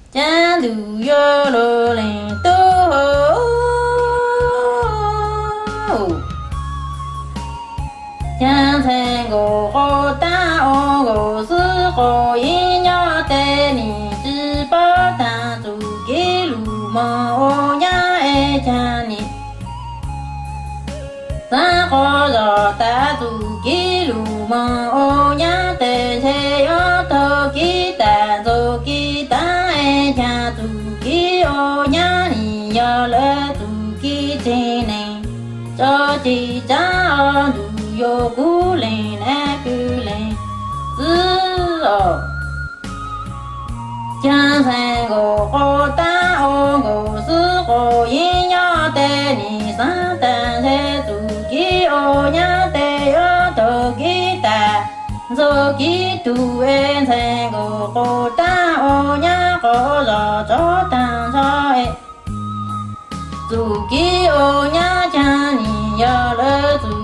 江都有罗林都，江城我好大我是好一鸟带你只把当做给路梦我呀爱讲你，三个人打做给路梦我呀带才要头给打做给打爱讲做给我呀你要来做给真呢，着急张路。有古人来古人，是哦。江山我好大我是好人要带你上单才做给我呀带要头给带，做给杜安才我好大我呀好绕着当着哎，做给我呀讲你要来做。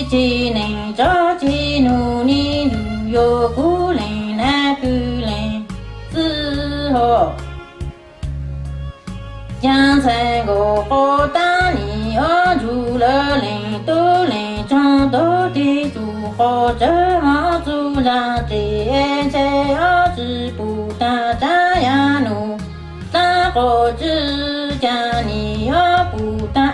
技能着急努力路有古人来古人之后，江山我好大你要住了人都人长都的住好这好住上这才要知不打扎呀努打好只讲你要不打。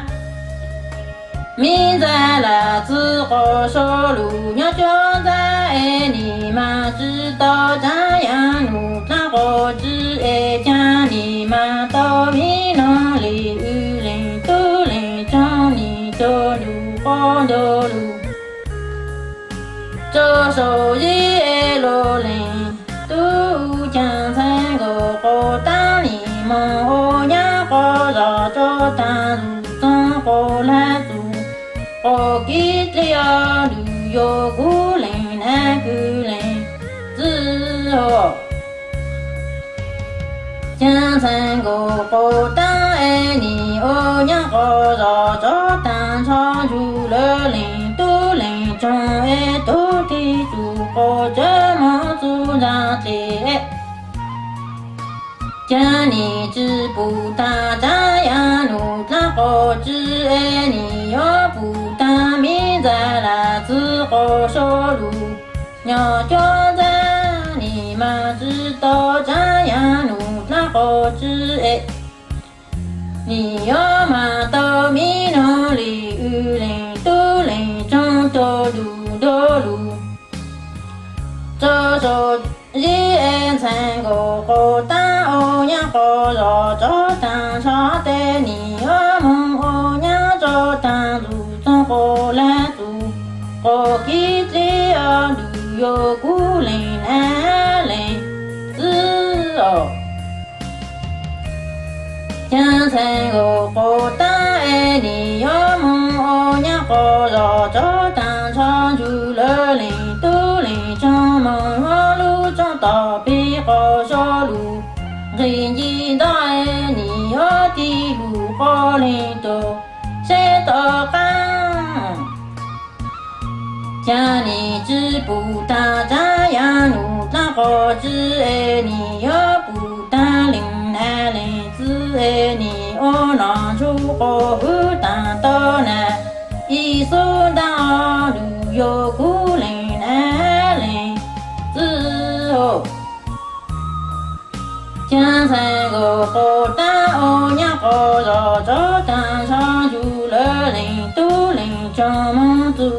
明在了之后说路要交在你妈知道这样路那个只爱讲你妈到你那里有人都来找你走路好走路，这手一爱路人都讲才个好打你妈我呀好绕着大路上好来做。我给了旅游古人来古人之后，江山我好当爱你我娘好绕着当场住了人都人中爱都的住好这么住上的，将你知不打扎呀努扎好只爱你要不打明在了之后说路要交在你们知道扎呀努扎好只爱你要嘛到米那里有人都人中多路多路，这手一爱参个好大我娘好绕着当场带你要梦我娘着当路中好来做，我给这样旅游古人来来是哦。江山我好大爱你要梦我娘好绕着当场住了人都人中梦路中道别好小路，人一道爱你要的路好人多谁道干，家里知不打扎呀努那个只爱你要不打领来人只爱你我拿出好打到来一手打路有古人来人之后，江山我好大我娘好绕着当场住了人都人将梦做，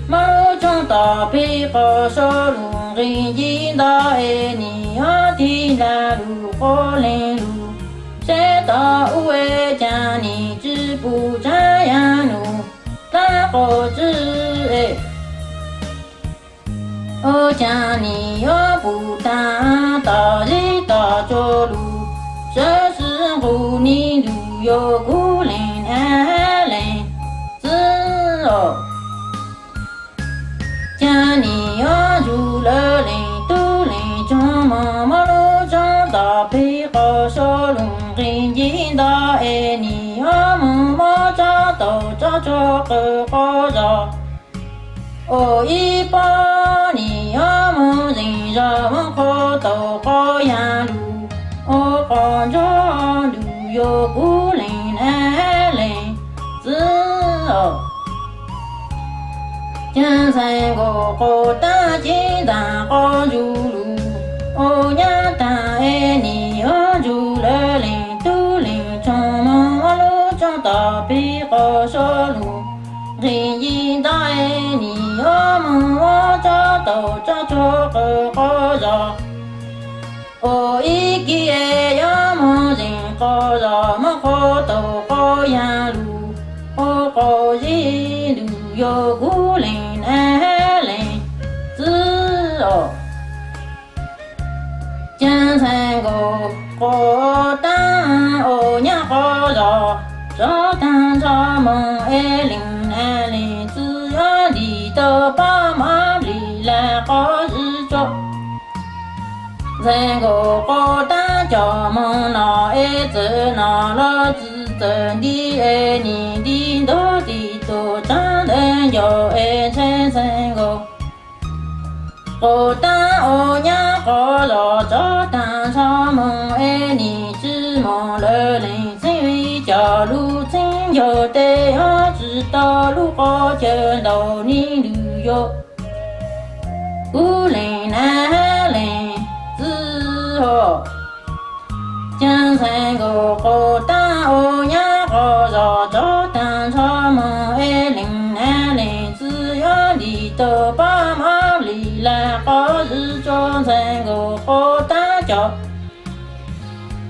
马路中道别好小路人一道爱你要的那路好人路，谁道无爱将你知不这样路那好知爱，我将你要不打到一道着路，这是乎你路有古人爱人知哦，将你要住了人都人中马路中道别好小路人一道爱你要梦我找到找着个好绕，我一把你要梦人绕好到好呀路，好着路有孤零难零自哦。江山个好大金大好如路，哦呀大爱你哦如了林都林中门路中大北好小路，人一大爱你哦门我找到找着个好着，哦一个爱呀么人好着么好都好呀路，哦好一路有孤零难零自哦。江山个好大哦呀好着，这当着门爱零难零，只要你的爸妈里来好日做。人个好大家门那爱着那了自真的爱你的多的多长得要爱成成个。好大哦呀好了这当上门爱你只梦了人生为家路真要得要知道路好见到你旅游孤零难零自豪江山个好大哦呀好了这当上门爱零难零只要你的爸妈里来好日做成个好大家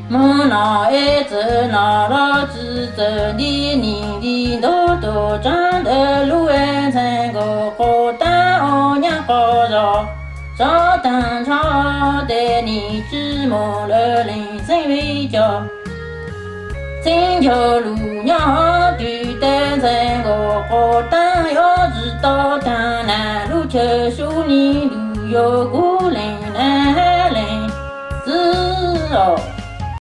门那爱着那了只着你你的多多长的路爱成个好大哦呀好了这当朝的你只梦了人生为家这条路要对得成个好大要知道当南路却属你路有孤零难零自哦